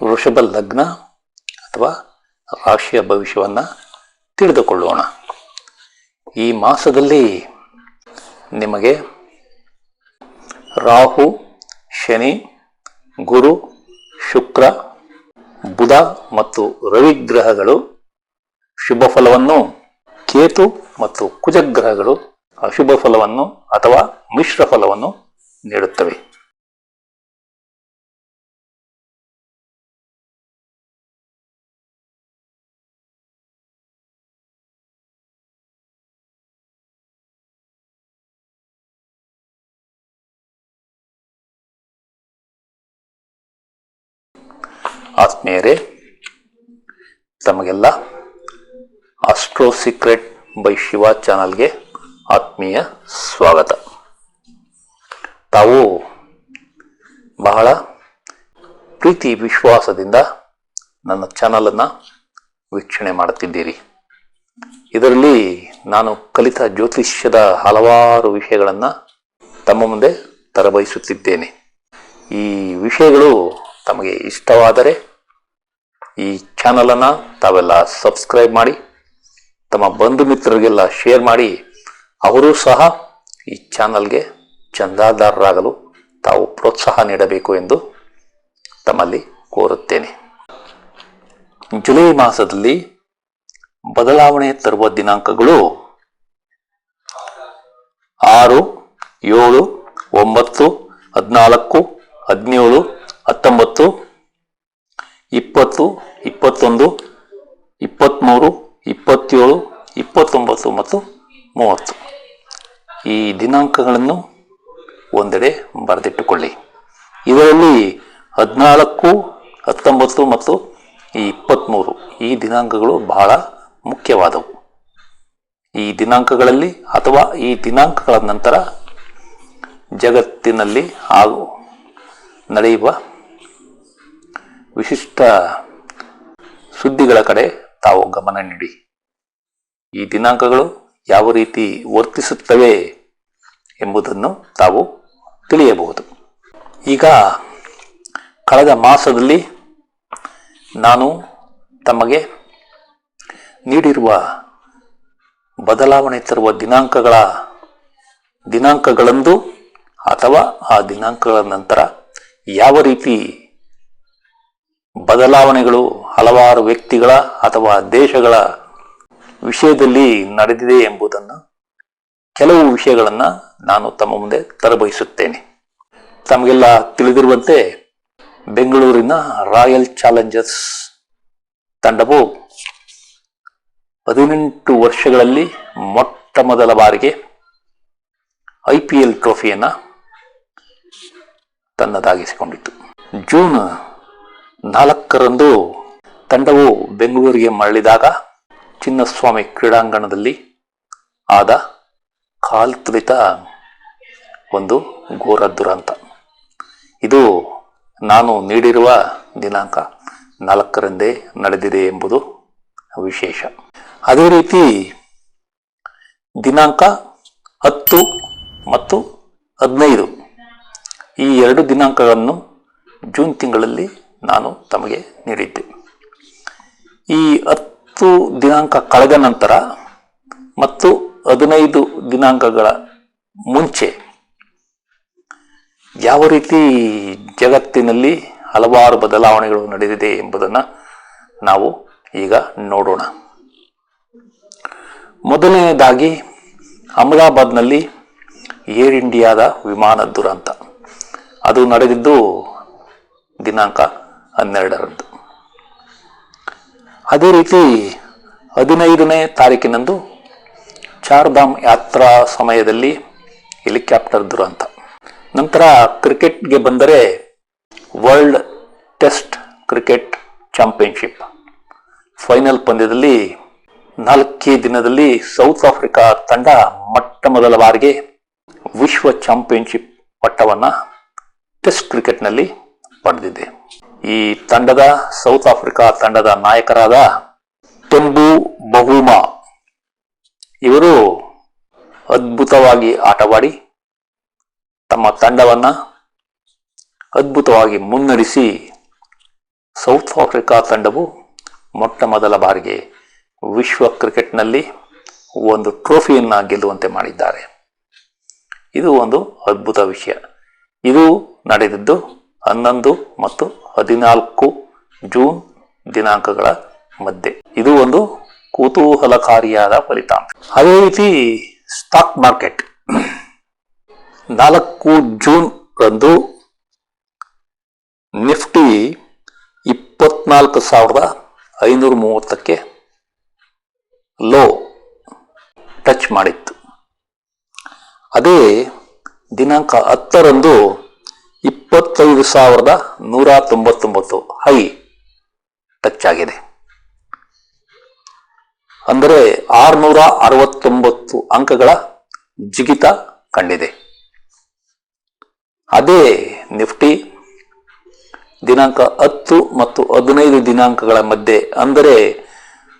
ವೃಷಭ ಲಗ್ನ ಅಥವಾ ರಾಶಿಯ ಭವಿಷ್ಯವನ್ನು ತಿಳಿದುಕೊಳ್ಳೋಣ. ಈ ಮಾಸದಲ್ಲಿ ನಿಮಗೆ ರಾಹು, ಶನಿ, ಗುರು, ಶುಕ್ರ, ಬುಧ ಮತ್ತು ರವಿ ಗ್ರಹಗಳು ಶುಭ ಫಲವನ್ನು, ಕೇತು ಮತ್ತು ಕುಜ ಗ್ರಹಗಳು ಅಶುಭ ಫಲವನ್ನು ಅಥವಾ ಮಿಶ್ರ ಫಲವನ್ನು ನೀಡುತ್ತವೆ. ಆತ್ಮೀಯರೇ, ತಮಗೆಲ್ಲ ಆಸ್ಟ್ರೋ ಸೀಕ್ರೆಟ್ ಬೈ ಶಿವ ಚಾನಲ್ಗೆ ಆತ್ಮೀಯ ಸ್ವಾಗತ. ತಾವು ಬಹಳ ಪ್ರೀತಿ ವಿಶ್ವಾಸದಿಂದ ನನ್ನ ಚಾನಲನ್ನು ವೀಕ್ಷಣೆ ಮಾಡುತ್ತಿದ್ದೀರಿ. ಇದರಲ್ಲಿ ನಾನು ಕಲಿತ ಜ್ಯೋತಿಷ್ಯದ ಹಲವಾರು ವಿಷಯಗಳನ್ನು ತಮ್ಮ ಮುಂದೆ ತರಬಯಸುತ್ತಿದ್ದೇನೆ. ಈ ವಿಷಯಗಳು ತಮಗೆ ಇಷ್ಟವಾದರೆ ಈ ಚಾನಲನ್ನು ತಾವೆಲ್ಲ ಸಬ್ಸ್ಕ್ರೈಬ್ ಮಾಡಿ, ತಮ್ಮ ಬಂಧು ಮಿತ್ರರಿಗೆಲ್ಲ ಶೇರ್ ಮಾಡಿ, ಅವರೂ ಸಹ ಈ ಚಾನಲ್ಗೆ ಚಂದಾದಾರರಾಗಲು ತಾವು ಪ್ರೋತ್ಸಾಹ ನೀಡಬೇಕು ಎಂದು ತಮ್ಮಲ್ಲಿ ಕೋರುತ್ತೇನೆ. ಜುಲೈ ಮಾಸದಲ್ಲಿ ಬದಲಾವಣೆ ತರುವ ದಿನಾಂಕಗಳು 6, 7, 9, 14, 17, 19, 20, 21, 23, 27, 29 ಮತ್ತು 30 ಈ ದಿನಾಂಕಗಳನ್ನು ಒಂದೆಡೆ ಬರೆದಿಟ್ಟುಕೊಳ್ಳಿ. ಇದರಲ್ಲಿ 14, 19 ಮತ್ತು 23 ಈ ದಿನಾಂಕಗಳು ಬಹಳ ಮುಖ್ಯವಾದವು. ಈ ದಿನಾಂಕಗಳಲ್ಲಿ ಅಥವಾ ಈ ದಿನಾಂಕಗಳ ನಂತರ ಜಗತ್ತಿನಲ್ಲಿ ನಡೆಯುವ ವಿಶಿಷ್ಟ ಸುದ್ದಿಗಳ ಕಡೆ ತಾವು ಗಮನ ನೀಡಿ. ಈ ದಿನಾಂಕಗಳು ಯಾವ ರೀತಿ ವರ್ತಿಸುತ್ತವೆ ಎಂಬುದನ್ನು ತಾವು ತಿಳಿಯಬಹುದು. ಈಗ ಕಳೆದ ಮಾಸದಲ್ಲಿ ನಾನು ತಮಗೆ ನೀಡಿರುವ ಬದಲಾವಣೆ ತರುವ ದಿನಾಂಕಗಳಂದು ಅಥವಾ ಆ ದಿನಾಂಕಗಳ ನಂತರ ಯಾವ ರೀತಿ ಬದಲಾವಣೆಗಳು ಹಲವಾರು ವ್ಯಕ್ತಿಗಳ ಅಥವಾ ದೇಶಗಳ ವಿಷಯದಲ್ಲಿ ನಡೆದಿದೆ ಎಂಬುದನ್ನು, ಕೆಲವು ವಿಷಯಗಳನ್ನು ನಾನು ತಮ್ಮ ಮುಂದೆ ತರಬಯಸುತ್ತೇನೆ. ತಮಗೆಲ್ಲ ತಿಳಿದಿರುವಂತೆ ಬೆಂಗಳೂರಿನ ರಾಯಲ್ ಚಾಲೆಂಜರ್ಸ್ ತಂಡವು 18 ವರ್ಷಗಳಲ್ಲಿ ಮೊಟ್ಟ ಮೊದಲ ಬಾರಿಗೆ IPL ಟ್ರೋಫಿಯನ್ನು ತನ್ನದಾಗಿಸಿಕೊಂಡಿತು. ಜೂನ್ 4ರಂದು ತಂಡವು ಬೆಂಗಳೂರಿಗೆ ಮರಳಿದಾಗ ಚಿನ್ನಸ್ವಾಮಿ ಕ್ರೀಡಾಂಗಣದಲ್ಲಿ ಆದ ಕಾಲ್ತುಳಿತ ಒಂದು ಘೋರ ದುರಂತ. ಇದು ನಾನು ನೀಡಿರುವ ದಿನಾಂಕ 4ರಂದೇ ನಡೆದಿದೆ ಎಂಬುದು ವಿಶೇಷ. ಅದೇ ರೀತಿ ದಿನಾಂಕ 10 ಮತ್ತು 15 ಈ 2 ದಿನಾಂಕಗಳನ್ನು ಜೂನ್ ತಿಂಗಳಲ್ಲಿ ನಾನು ತಮಗೆ ನೀಡಿದ್ದೆ. ಈ 10 ದಿನಾಂಕ ಕಳೆದ ನಂತರ ಮತ್ತು 15 ದಿನಾಂಕಗಳ ಮುಂಚೆ ಯಾವ ರೀತಿ ಜಗತ್ತಿನಲ್ಲಿ ಹಲವಾರು ಬದಲಾವಣೆಗಳು ನಡೆದಿದೆ ಎಂಬುದನ್ನು ನಾವು ಈಗ ನೋಡೋಣ. ಮೊದಲನೆಯದಾಗಿ ಅಹಮದಾಬಾದ್ನಲ್ಲಿ ಏರ್ ಇಂಡಿಯಾದ ವಿಮಾನ ದುರಂತ. ಅದು ನಡೆದಿದ್ದು ದಿನಾಂಕ 12ರಂದು. ಅದೇ ರೀತಿ 15ನೇ ತಾರೀಕಿನಂದು ಚಾರ್ಧಾಮ್ ಯಾತ್ರಾ ಸಮಯದಲ್ಲಿ ಹೆಲಿಕಾಪ್ಟರ್ ದುರಂತ. ನಂತರ ಕ್ರಿಕೆಟ್ಗೆ ಬಂದರೆ world test cricket championship final ಪಂದ್ಯದಲ್ಲಿ 4 ದಿನದಲ್ಲಿ ಸೌತ್ ಆಫ್ರಿಕಾ ತಂಡ ಮೊಟ್ಟ ಮೊದಲ ಬಾರಿಗೆ ವಿಶ್ವ ಚಾಂಪಿಯನ್ಶಿಪ್ ಪಟ್ಟವನ್ನು ಟೆಸ್ಟ್ ಕ್ರಿಕೆಟ್ನಲ್ಲಿ ಪಡೆದಿದೆ. ಈ ಸೌತ್ ಆಫ್ರಿಕಾ ತಂಡದ ನಾಯಕರಾದ ತೆಂಬು ಬಹುಮಾ ಇವರು ಅದ್ಭುತವಾಗಿ ಆಟವಾಡಿ ತಮ್ಮ ತಂಡವನ್ನು ಅದ್ಭುತವಾಗಿ ಮುನ್ನಡೆಸಿ ಸೌತ್ ಆಫ್ರಿಕಾ ತಂಡವು ಮೊಟ್ಟ ಮೊದಲ ಬಾರಿಗೆ ವಿಶ್ವ ಕ್ರಿಕೆಟ್ನಲ್ಲಿ ಒಂದು ಟ್ರೋಫಿಯನ್ನು ಗೆಲ್ಲುವಂತೆ ಮಾಡಿದ್ದಾರೆ. ಇದು ಒಂದು ಅದ್ಭುತ ವಿಷಯ. ಇದು ನಡೆದಿದ್ದು 11 ಮತ್ತು 14 ಜೂನ್ ದಿನಾಂಕಗಳ ಮಧ್ಯೆ. ಇದು ಒಂದು ಕುತೂಹಲಕಾರಿಯಾದ ಫಲಿತಾಂಶ. ಅದೇ ರೀತಿ ಸ್ಟಾಕ್ ಮಾರ್ಕೆಟ್ 4 ಜೂನ್ ರಂದು ನಿಫ್ಟಿ 24,530ಕ್ಕೆ ಲೋ ಟಚ್ ಮಾಡಿತ್ತು. ಅದೇ ದಿನಾಂಕ 10 ರಂದು 25,199 ಹೈ ಟಚ್ ಆಗಿದೆ. ಅಂದರೆ 669 ಅಂಕಗಳ ಜಿಗಿತ ಕಂಡಿದೆ. ಅದೇ ನಿಫ್ಟಿ ದಿನಾಂಕ 10 ಮತ್ತು 15 ದಿನಾಂಕಗಳ ಮಧ್ಯೆ, ಅಂದರೆ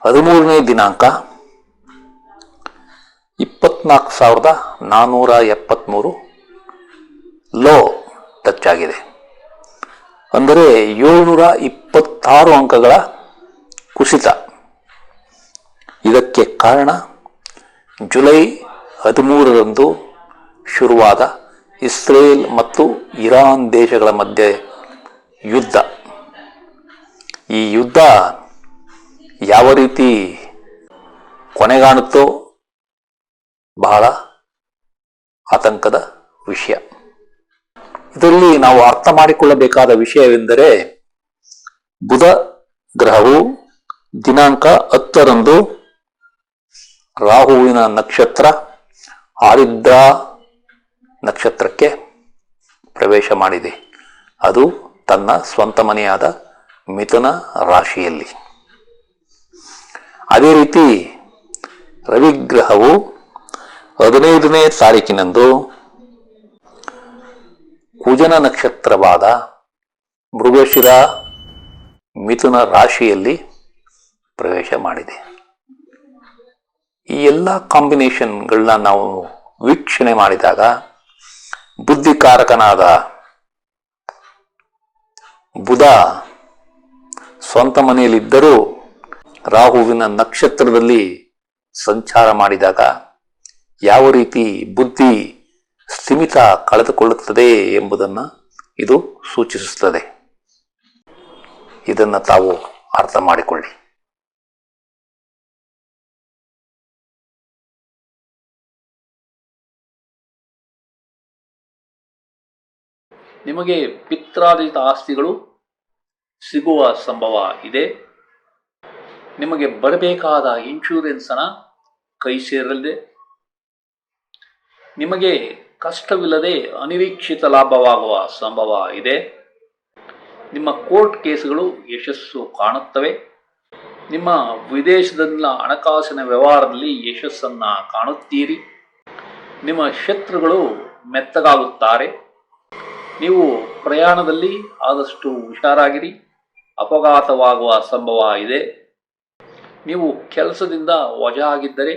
13ನೇ ದಿನಾಂಕ 24,473 ಲೋ ಟಚ್ ಆಗಿದೆ. ಅಂದರೆ 726 ಅಂಕಗಳ ಕುಸಿತ. ಇದಕ್ಕೆ ಕಾರಣ ಜುಲೈ 13ರಂದು ಶುರುವಾದ ಇಸ್ರೇಲ್ ಮತ್ತು ಇರಾನ್ ದೇಶಗಳ ಮಧ್ಯೆ ಯುದ್ಧ. ಈ ಯುದ್ಧ ಯಾವ ರೀತಿ ಕೊನೆಗಾಣುತ್ತೋ ಬಹಳ ಆತಂಕದ ವಿಷಯ. ಇದರಲ್ಲಿ ನಾವು ಅರ್ಥ ಮಾಡಿಕೊಳ್ಳಬೇಕಾದ ವಿಷಯವೆಂದರೆ, ಬುಧ ಗ್ರಹವು ದಿನಾಂಕ 10 ರಂದು ರಾಹುವಿನ ನಕ್ಷತ್ರ ಆರಿದ್ರ ನಕ್ಷತ್ರಕ್ಕೆ ಪ್ರವೇಶ ಮಾಡಿದೆ. ಅದು ತನ್ನ ಸ್ವಂತ ಮನೆಯಾದ ಮಿಥುನ ರಾಶಿಯಲ್ಲಿ. ಅದೇ ರೀತಿ ರವಿಗ್ರಹವು 15ನೇ ತಾರೀಕಿನಂದು ಕುಜನ ನಕ್ಷತ್ರವಾದ ಮೃಗಶಿರ ಮಿಥುನ ರಾಶಿಯಲ್ಲಿ ಪ್ರವೇಶ ಮಾಡಿದೆ. ಈ ಎಲ್ಲ ಕಾಂಬಿನೇಷನ್ಗಳನ್ನ ನಾವು ವೀಕ್ಷಣೆ ಮಾಡಿದಾಗ ಬುದ್ಧಿಕಾರಕನಾದ ಬುಧ ಸ್ವಂತ ಮನೆಯಲ್ಲಿದ್ದರೂ ರಾಹುವಿನ ನಕ್ಷತ್ರದಲ್ಲಿ ಸಂಚಾರ ಮಾಡಿದಾಗ ಯಾವ ರೀತಿ ಬುದ್ಧಿ ಸ್ಥಿಮಿತ ಕಳೆದುಕೊಳ್ಳುತ್ತದೆ ಎಂಬುದನ್ನು ಇದು ಸೂಚಿಸುತ್ತದೆ. ಇದನ್ನು ತಾವು ಅರ್ಥ ಮಾಡಿಕೊಳ್ಳಿ. ನಿಮಗೆ ಪಿತ್ರಾರ್ಜಿತ ಆಸ್ತಿಗಳು ಸಿಗುವ ಸಂಭವ ಇದೆ. ನಿಮಗೆ ಬರಬೇಕಾದ ಇನ್ಶೂರೆನ್ಸ್ ಹಣ ಕೈ ಸೇರಲಿದೆ. ನಿಮಗೆ ಕಷ್ಟವಿಲ್ಲದೆ ಅನಿರೀಕ್ಷಿತ ಲಾಭವಾಗುವ ಸಂಭವ ಇದೆ. ನಿಮ್ಮ ಕೋರ್ಟ್ ಕೇಸುಗಳು ಯಶಸ್ಸು ಕಾಣುತ್ತವೆ. ನಿಮ್ಮ ವಿದೇಶದಲ್ಲಿನ ಹಣಕಾಸಿನ ವ್ಯವಹಾರದಲ್ಲಿ ಯಶಸ್ಸನ್ನ ಕಾಣುತ್ತೀರಿ. ನಿಮ್ಮ ಶತ್ರುಗಳು ಮೆತ್ತಗಾಗುತ್ತಾರೆ. ನೀವು ಪ್ರಯಾಣದಲ್ಲಿ ಆದಷ್ಟು ಹುಷಾರಾಗಿರಿ. ಅಪಘಾತವಾಗುವ ಸಂಭವ ಇದೆ. ನೀವು ಕೆಲಸದಿಂದ ವಜಾ ಆಗಿದ್ದರೆ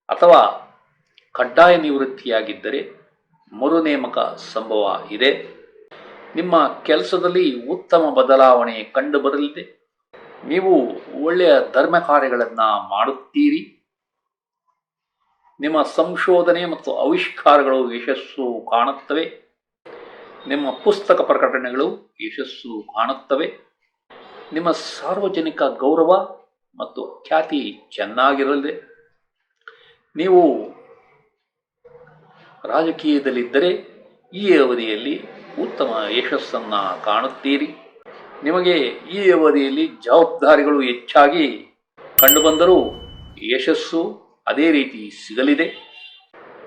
ಅಥವಾ ಕಡ್ಡಾಯ ನಿವೃತ್ತಿಯಾಗಿದ್ದರೆ ಮರು ನೇಮಕ ಸಂಭವ ಇದೆ. ನಿಮ್ಮ ಕೆಲಸದಲ್ಲಿ ಉತ್ತಮ ಬದಲಾವಣೆ ಕಂಡುಬರಲಿದೆ. ನೀವು ಒಳ್ಳೆಯ ಧರ್ಮ ಕಾರ್ಯಗಳನ್ನು ಮಾಡುತ್ತೀರಿ. ನಿಮ್ಮ ಸಂಶೋಧನೆ ಮತ್ತು ಆವಿಷ್ಕಾರಗಳು ಯಶಸ್ಸು ಕಾಣುತ್ತವೆ. ನಿಮ್ಮ ಪುಸ್ತಕ ಪ್ರಕಟಣೆಗಳು ಯಶಸ್ಸು ಕಾಣುತ್ತವೆ. ನಿಮ್ಮ ಸಾರ್ವಜನಿಕ ಗೌರವ ಮತ್ತು ಖ್ಯಾತಿ ಚೆನ್ನಾಗಿರಲಿದೆ. ನೀವು ರಾಜಕೀಯದಲ್ಲಿದ್ದರೆ ಈ ಅವಧಿಯಲ್ಲಿ ಉತ್ತಮ ಯಶಸ್ಸನ್ನು ಕಾಣುತ್ತೀರಿ. ನಿಮಗೆ ಈ ಅವಧಿಯಲ್ಲಿ ಜವಾಬ್ದಾರಿಗಳು ಹೆಚ್ಚಾಗಿ ಕಂಡುಬಂದರೂ ಯಶಸ್ಸು ಅದೇ ರೀತಿ ಸಿಗಲಿದೆ.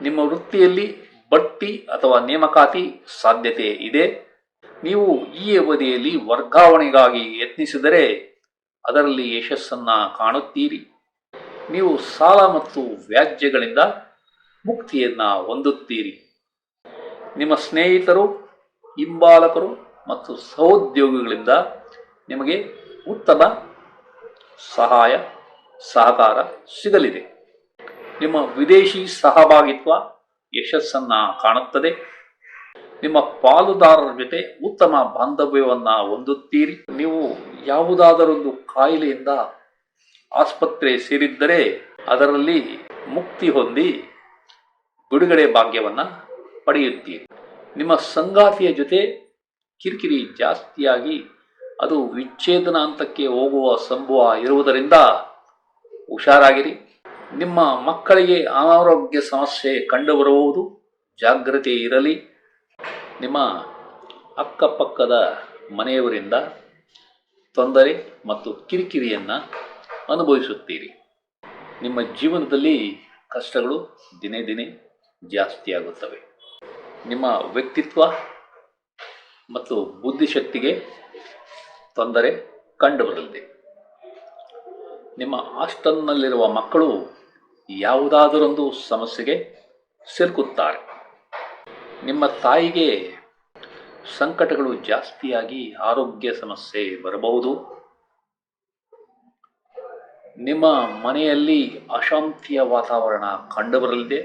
ನಿಮ್ಮ ವೃತ್ತಿಯಲ್ಲಿ ಬಡ್ತಿ ಅಥವಾ ನೇಮಕಾತಿ ಸಾಧ್ಯತೆ ಇದೆ. ನೀವು ಈ ಅವಧಿಯಲ್ಲಿ ವರ್ಗಾವಣೆಗಾಗಿ ಯತ್ನಿಸಿದರೆ ಅದರಲ್ಲಿ ಯಶಸ್ಸನ್ನು ಕಾಣುತ್ತೀರಿ. ನೀವು ಸಾಲ ಮತ್ತು ವ್ಯಾಜ್ಯಗಳಿಂದ ಮುಕ್ತಿಯನ್ನು ಹೊಂದುತ್ತೀರಿ. ನಿಮ್ಮ ಸ್ನೇಹಿತರು, ಹಿಂಬಾಲಕರು ಮತ್ತು ಸಹೋದ್ಯೋಗಿಗಳಿಂದ ನಿಮಗೆ ಉತ್ತಮ ಸಹಾಯ ಸಹಕಾರ ಸಿಗಲಿದೆ. ನಿಮ್ಮ ವಿದೇಶಿ ಸಹಭಾಗಿತ್ವ ಯಶಸ್ಸನ್ನು ಕಾಣುತ್ತದೆ. ನಿಮ್ಮ ಪಾಲುದಾರರ ಜೊತೆ ಉತ್ತಮ ಬಾಂಧವ್ಯವನ್ನ ಹೊಂದುತ್ತೀರಿ. ನೀವು ಯಾವುದಾದರೊಂದು ಕಾಯಿಲೆಯಿಂದ ಆಸ್ಪತ್ರೆ ಸೇರಿದ್ದರೆ ಅದರಲ್ಲಿ ಮುಕ್ತಿ ಹೊಂದಿ ಬಿಡುಗಡೆ ಭಾಗ್ಯವನ್ನ ಪಡೆಯುತ್ತೀರಿ. ನಿಮ್ಮ ಸಂಗಾತಿಯ ಜೊತೆ ಕಿರಿಕಿರಿ ಜಾಸ್ತಿಯಾಗಿ ಅದು ವಿಚ್ಛೇದನ ಹಂತಕ್ಕೆ ಹೋಗುವ ಸಂಭವ ಇರುವುದರಿಂದ ಹುಷಾರಾಗಿರಿ. ನಿಮ್ಮ ಮಕ್ಕಳಿಗೆ ಅನಾರೋಗ್ಯ ಸಮಸ್ಯೆ ಕಂಡುಬರಬಹುದು, ಜಾಗ್ರತೆ ಇರಲಿ. ನಿಮ್ಮ ಅಕ್ಕಪಕ್ಕದ ಮನೆಯವರಿಂದ ತೊಂದರೆ ಮತ್ತು ಕಿರಿಕಿರಿಯನ್ನು ಅನುಭವಿಸುತ್ತೀರಿ. ನಿಮ್ಮ ಜೀವನದಲ್ಲಿ ಕಷ್ಟಗಳು ದಿನೇ ದಿನೇ ಜಾಸ್ತಿಯಾಗುತ್ತವೆ. ನಿಮ್ಮ ವ್ಯಕ್ತಿತ್ವ ಮತ್ತು ಬುದ್ಧಿಶಕ್ತಿಗೆ ತೊಂದರೆ ಕಂಡುಬರಲಿದೆ. ನಿಮ್ಮ ಹಾಸ್ಟೆಲ್ನಲ್ಲಿರುವ ಮಕ್ಕಳು ಯಾವುದಾದರೊಂದು ಸಮಸ್ಯೆಗೆ ಸಿಲುಕುತ್ತಾರೆ. ನಿಮ್ಮ ತಾಯಿಗೆ ಸಂಕಟಗಳು ಜಾಸ್ತಿಯಾಗಿ ಆರೋಗ್ಯ ಸಮಸ್ಯೆ ಬರಬಹುದು. ನಿಮ್ಮ ಮನೆಯಲ್ಲಿ ಅಶಾಂತಿಯ ವಾತಾವರಣ ಕಂಡುಬರಲಿದೆ.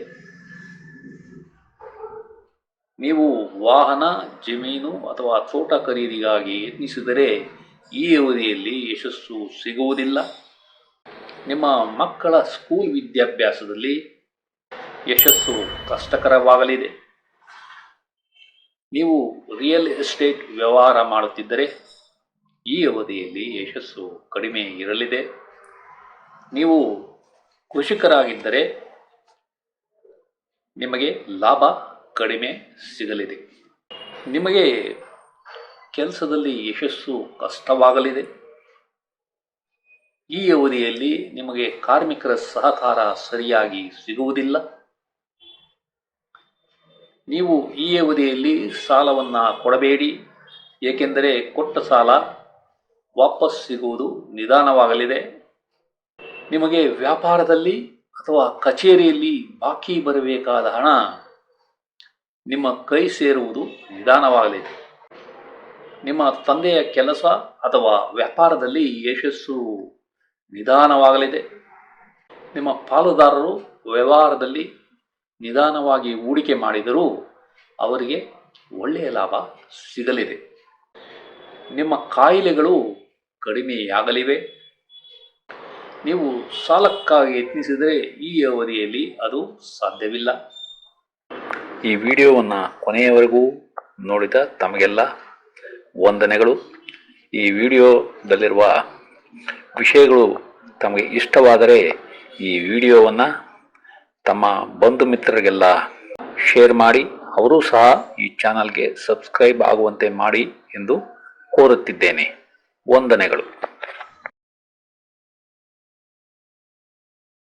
ನೀವು ವಾಹನ, ಜಮೀನು ಅಥವಾ ತೋಟ ಖರೀದಿಗಾಗಿ ಯತ್ನಿಸಿದರೆ ಈ ಅವಧಿಯಲ್ಲಿ ಯಶಸ್ಸು ಸಿಗುವುದಿಲ್ಲ. ನಿಮ್ಮ ಮಕ್ಕಳ ಸ್ಕೂಲ್ ವಿದ್ಯಾಭ್ಯಾಸದಲ್ಲಿ ಯಶಸ್ಸು ಕಷ್ಟಕರವಾಗಲಿದೆ. ನೀವು ರಿಯಲ್ ಎಸ್ಟೇಟ್ ವ್ಯವಹಾರ ಮಾಡುತ್ತಿದ್ದರೆ ಈ ಅವಧಿಯಲ್ಲಿ ಯಶಸ್ಸು ಕಡಿಮೆ ಇರಲಿದೆ. ನೀವು ಕೃಷಿಕರಾಗಿದ್ದರೆ ನಿಮಗೆ ಲಾಭ ಕಡಿಮೆ ಸಿಗಲಿದೆ. ನಿಮಗೆ ಕೆಲಸದಲ್ಲಿ ಯಶಸ್ಸು ಕಷ್ಟವಾಗಲಿದೆ. ಈ ಅವಧಿಯಲ್ಲಿ ನಿಮಗೆ ಕಾರ್ಮಿಕರ ಸಹಕಾರ ಸರಿಯಾಗಿ ಸಿಗುವುದಿಲ್ಲ. ನೀವು ಈ ಅವಧಿಯಲ್ಲಿ ಸಾಲವನ್ನು ಕೊಡಬೇಡಿ, ಏಕೆಂದರೆ ಕೊಟ್ಟ ಸಾಲ ವಾಪಸ್ ಸಿಗುವುದು ನಿಧಾನವಾಗಲಿದೆ. ನಿಮಗೆ ವ್ಯಾಪಾರದಲ್ಲಿ ಅಥವಾ ಕಚೇರಿಯಲ್ಲಿ ಬಾಕಿ ಬರಬೇಕಾದ ಹಣ ನಿಮ್ಮ ಕೈ ಸೇರುವುದು ನಿಧಾನವಾಗಲಿದೆ. ನಿಮ್ಮ ತಂದೆಯ ಕೆಲಸ ಅಥವಾ ವ್ಯಾಪಾರದಲ್ಲಿ ಯಶಸ್ಸು ನಿಧಾನವಾಗಲಿದೆ. ನಿಮ್ಮ ಪಾಲುದಾರರು ವ್ಯವಹಾರದಲ್ಲಿ ನಿಧಾನವಾಗಿ ಹೂಡಿಕೆ ಮಾಡಿದರೂ ಅವರಿಗೆ ಒಳ್ಳೆಯ ಲಾಭ ಸಿಗಲಿದೆ. ನಿಮ್ಮ ಕಾಯಿಲೆಗಳು ಕಡಿಮೆಯಾಗಲಿವೆ. ನೀವು ಸಾಲಕ್ಕಾಗಿ ಯತ್ನಿಸಿದರೆ ಈ ಅವಧಿಯಲ್ಲಿ ಅದು ಸಾಧ್ಯವಿಲ್ಲ. ಈ ವಿಡಿಯೋವನ್ನು ಕೊನೆಯವರೆಗೂ ನೋಡಿದ ತಮಗೆಲ್ಲ ವಂದನೆಗಳು. ಈ ವಿಡಿಯೋದಲ್ಲಿರುವ ವಿಷಯಗಳು ತಮಗೆ ಇಷ್ಟವಾದರೆ ಈ ವಿಡಿಯೋವನ್ನು ತಮ್ಮ ಬಂಧು ಮಿತ್ರರಿಗೆಲ್ಲ ಶೇರ್ ಮಾಡಿ, ಅವರೂ ಸಹ ಈ ಚಾನಲ್ಗೆ ಸಬ್ಸ್ಕ್ರೈಬ್ ಆಗುವಂತೆ ಮಾಡಿ ಎಂದು ಕೋರುತ್ತಿದ್ದೇನೆ. ವಂದನೆಗಳು.